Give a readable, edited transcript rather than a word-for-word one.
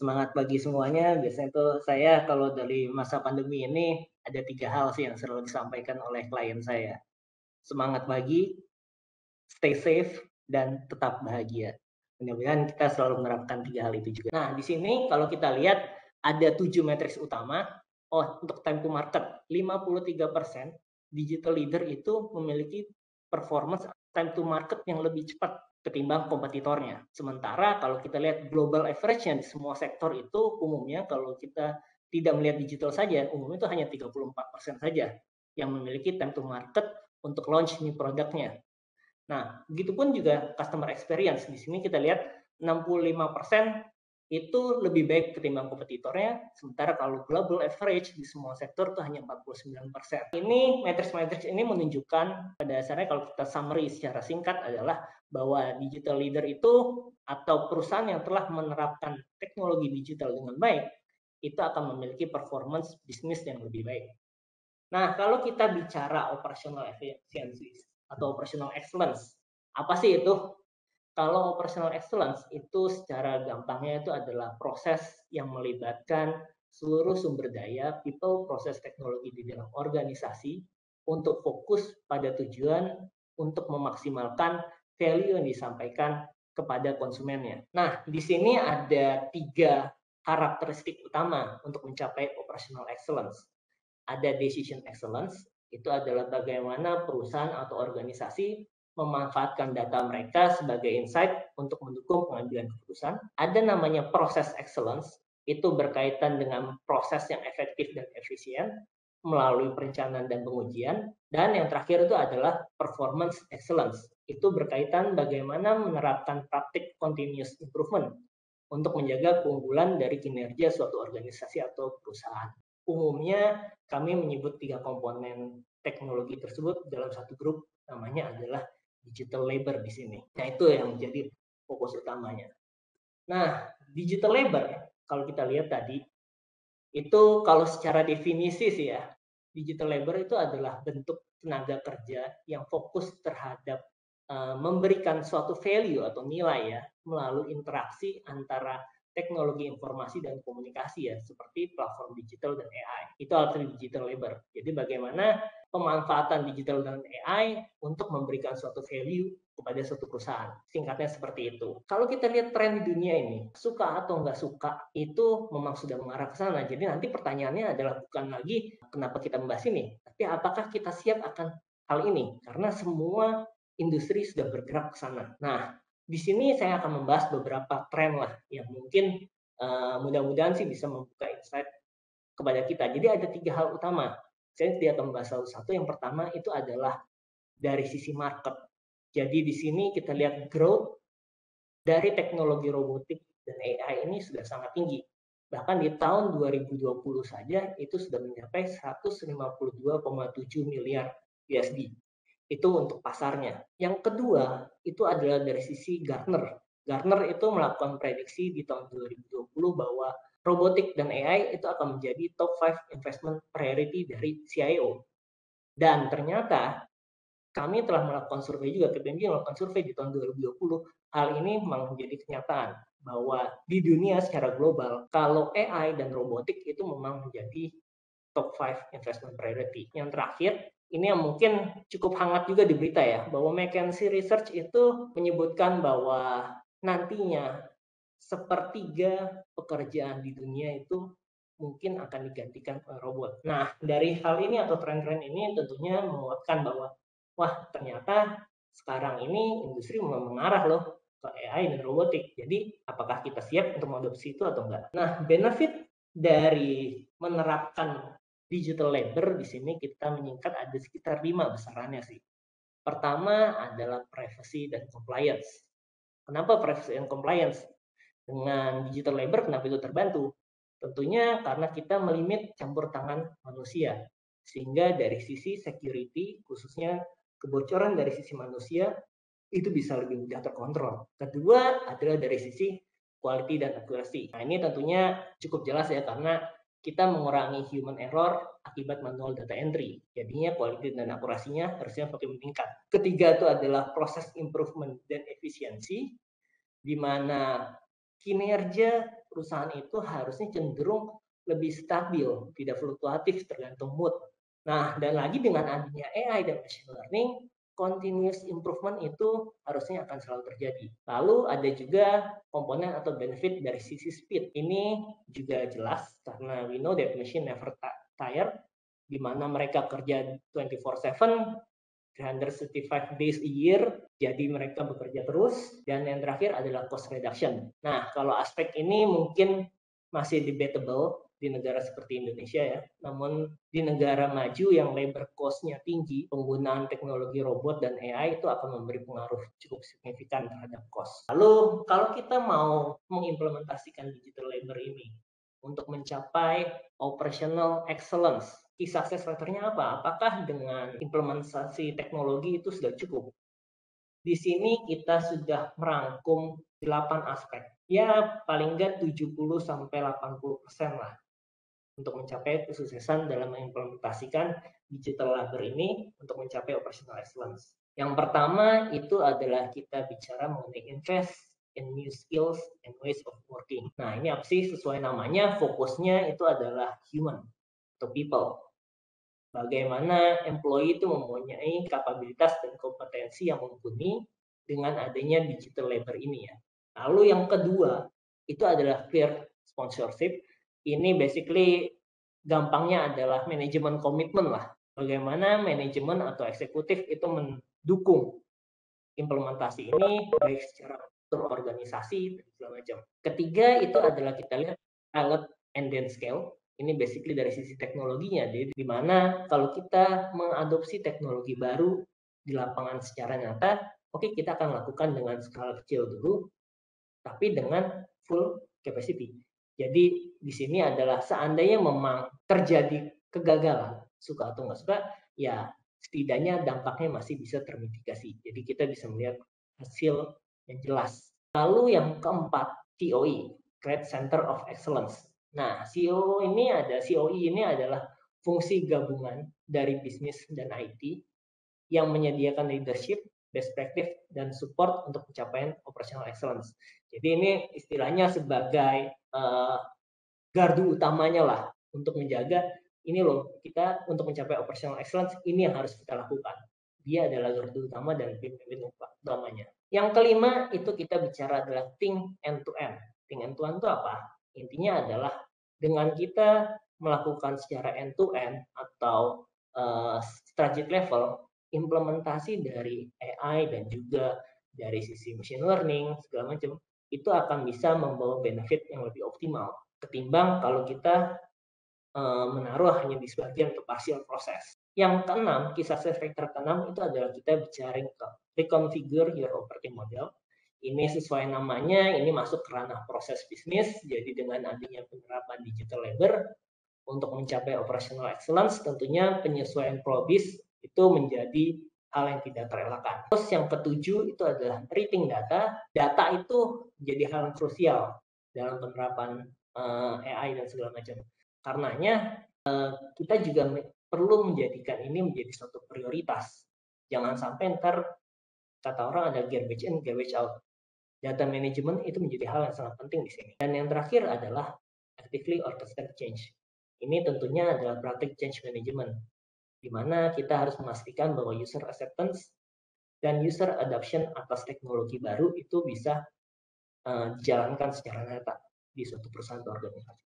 Semangat pagi semuanya. Biasanya tuh saya kalau dari masa pandemi ini ada 3 hal sih yang selalu disampaikan oleh klien saya. Semangat pagi, stay safe, dan tetap bahagia. Mudah-mudahan kita selalu menerapkan 3 hal itu juga. Nah, di sini kalau kita lihat ada 7 matriks utama. Oh, untuk time to market, 53% digital leader itu memiliki performance time to market yang lebih cepat ketimbang kompetitornya. Sementara kalau kita lihat global average-nya di semua sektor itu umumnya kalau kita tidak melihat digital saja, umumnya itu hanya 34% saja yang memiliki time to market untuk launch new produknya. Nah, begitupun juga customer experience. Di sini kita lihat 65% itu lebih baik ketimbang kompetitornya, sementara kalau global average di semua sektor itu hanya 49%. Ini matrix-matrix ini menunjukkan pada dasarnya kalau kita summary secara singkat adalah bahwa digital leader itu atau perusahaan yang telah menerapkan teknologi digital dengan baik, itu akan memiliki performance bisnis yang lebih baik. Nah, kalau kita bicara operational efficiency atau operational excellence, apa sih itu? Kalau operational excellence itu secara gampangnya itu adalah proses yang melibatkan seluruh sumber daya, people, proses teknologi di dalam organisasi untuk fokus pada tujuan untuk memaksimalkan value yang disampaikan kepada konsumennya. Nah, di sini ada 3 karakteristik utama untuk mencapai operational excellence. Ada decision excellence, itu adalah bagaimana perusahaan atau organisasi memanfaatkan data mereka sebagai insight untuk mendukung pengambilan keputusan. Ada namanya proses excellence, itu berkaitan dengan proses yang efektif dan efisien melalui perencanaan dan pengujian. Dan yang terakhir itu adalah performance excellence, itu berkaitan bagaimana menerapkan praktik continuous improvement untuk menjaga keunggulan dari kinerja suatu organisasi atau perusahaan. Umumnya kami menyebut 3 komponen teknologi tersebut dalam satu grup, namanya adalah digital labor di sini. Nah, itu yang menjadi fokus utamanya. Nah, digital labor kalau kita lihat tadi itu kalau secara definisi sih ya, digital labor itu adalah bentuk tenaga kerja yang fokus terhadap memberikan suatu value atau nilai ya melalui interaksi antara teknologi informasi dan komunikasi ya seperti platform digital dan AI. Itu arti digital labor. Jadi bagaimana pemanfaatan digital dan AI untuk memberikan suatu value kepada suatu perusahaan. Singkatnya seperti itu. Kalau kita lihat tren di dunia ini, suka atau nggak suka, itu memang sudah mengarah ke sana. Jadi nanti pertanyaannya adalah bukan lagi kenapa kita membahas ini, tapi apakah kita siap akan hal ini? Karena semua industri sudah bergerak ke sana. Nah, di sini saya akan membahas beberapa tren lah yang mungkin mudah-mudahan sih bisa membuka insight kepada kita. Jadi ada 3 hal utama. Saya tidak akan membahas satu-satu. Yang pertama itu adalah dari sisi market. Jadi di sini kita lihat growth dari teknologi robotik dan AI ini sudah sangat tinggi. Bahkan di tahun 2020 saja itu sudah mencapai 152,7 miliar USD. Itu untuk pasarnya. Yang kedua, itu adalah dari sisi Gartner. Gartner itu melakukan prediksi di tahun 2020 bahwa robotik dan AI itu akan menjadi top 5 investment priority dari CIO. Dan ternyata kami telah melakukan survei juga, KPMG melakukan survei di tahun 2020. Hal ini memang menjadi kenyataan bahwa di dunia secara global, kalau AI dan robotik itu memang menjadi top 5 investment priority. Yang terakhir, ini yang mungkin cukup hangat juga di berita ya, bahwa McKinsey Research itu menyebutkan bahwa nantinya sepertiga pekerjaan di dunia itu mungkin akan digantikan oleh robot. Nah, dari hal ini atau tren-tren ini tentunya menguatkan bahwa, wah ternyata sekarang ini industri mengarah loh ke AI dan robotik. Jadi, apakah kita siap untuk mengadopsi itu atau enggak? Nah, benefit dari menerapkan digital labor di sini kita menyingkat ada sekitar 5 besarannya sih. Pertama adalah privacy dan compliance. Kenapa privacy and compliance? Dengan digital labor kenapa itu terbantu? Tentunya karena kita melimit campur tangan manusia. Sehingga dari sisi security, khususnya kebocoran dari sisi manusia, itu bisa lebih mudah terkontrol. Kedua adalah dari sisi quality dan accuracy. Nah, ini tentunya cukup jelas ya karena kita mengurangi human error akibat manual data entry. Jadinya quality dan akurasinya harusnya semakin meningkat. Ketiga itu adalah proses improvement dan efisiensi, di mana kinerja perusahaan itu harusnya cenderung lebih stabil, tidak fluktuatif tergantung mood. Nah, dan lagi dengan adanya AI dan machine learning, continuous improvement itu harusnya akan selalu terjadi. Lalu ada juga komponen atau benefit dari sisi speed. Ini juga jelas karena we know that machine never tire, di mana mereka kerja 24/7, 365 days a year, jadi mereka bekerja terus. Dan yang terakhir adalah cost reduction. Nah, kalau aspek ini mungkin masih debatable di negara seperti Indonesia ya. Namun di negara maju yang labor cost-nya tinggi, penggunaan teknologi robot dan AI itu akan memberi pengaruh cukup signifikan terhadap cost. Lalu kalau kita mau mengimplementasikan digital labor ini untuk mencapai operational excellence, key success factor-nya apa? Apakah dengan implementasi teknologi itu sudah cukup? Di sini kita sudah merangkum 8 aspek. Ya, paling nggak 70-80% lah untuk mencapai kesuksesan dalam mengimplementasikan digital labor ini untuk mencapai operational excellence. Yang pertama itu adalah kita bicara mengenai invest in new skills and ways of working. Nah, ini apa sih? Sesuai namanya, fokusnya itu adalah human atau people. Bagaimana employee itu mempunyai kapabilitas dan kompetensi yang mumpuni dengan adanya digital labor ini ya. Lalu yang kedua itu adalah clear sponsorship. Ini basically gampangnya adalah manajemen komitmen lah. Bagaimana manajemen atau eksekutif itu mendukung implementasi ini baik secara organisasi dan segala macam. Ketiga itu adalah kita lihat pilot and then scale. Ini basically dari sisi teknologinya, di mana kalau kita mengadopsi teknologi baru di lapangan secara nyata, oke, kita akan lakukan dengan skala kecil dulu, tapi dengan full capacity. Jadi di sini adalah seandainya memang terjadi kegagalan, suka atau nggak suka, ya setidaknya dampaknya masih bisa termitigasi. Jadi kita bisa melihat hasil yang jelas. Lalu yang keempat, COE, Create Center of Excellence. Nah, COE ini adalah fungsi gabungan dari bisnis dan IT yang menyediakan leadership, best practice, dan support untuk pencapaian operational excellence. Jadi ini istilahnya sebagai gardu utamanya lah untuk menjaga ini loh, kita untuk mencapai operational excellence ini yang harus kita lakukan. Dia adalah gardu utama dan pemimpin utamanya. Yang kelima itu kita bicara adalah think end to end. Think end to end itu apa? Intinya adalah dengan kita melakukan secara end to end atau strategic level, implementasi dari AI dan juga dari sisi machine learning segala macam itu akan bisa membawa benefit yang lebih optimal ketimbang kalau kita menaruh hanya di sebagian atau partial proses. Yang keenam, kisah factor keenam itu adalah kita bicara reconfigure your operating model. Ini sesuai namanya, ini masuk ke ranah proses bisnis. Jadi dengan adanya penerapan digital labor untuk mencapai operational excellence, tentunya penyesuaian probis itu menjadi hal yang tidak terelakkan. Terus yang ketujuh itu adalah reading data. Data itu menjadi hal yang krusial dalam penerapan AI dan segala macam. Karenanya kita juga perlu menjadikan ini menjadi suatu prioritas. Jangan sampai ntar kata orang ada garbage in, garbage out. Data management itu menjadi hal yang sangat penting di sini. Dan yang terakhir adalah actively orchestrate change. Ini tentunya adalah praktik change management, di mana kita harus memastikan bahwa user acceptance dan user adoption atas teknologi baru itu bisa dijalankan secara nyata di suatu perusahaan atau organisasi.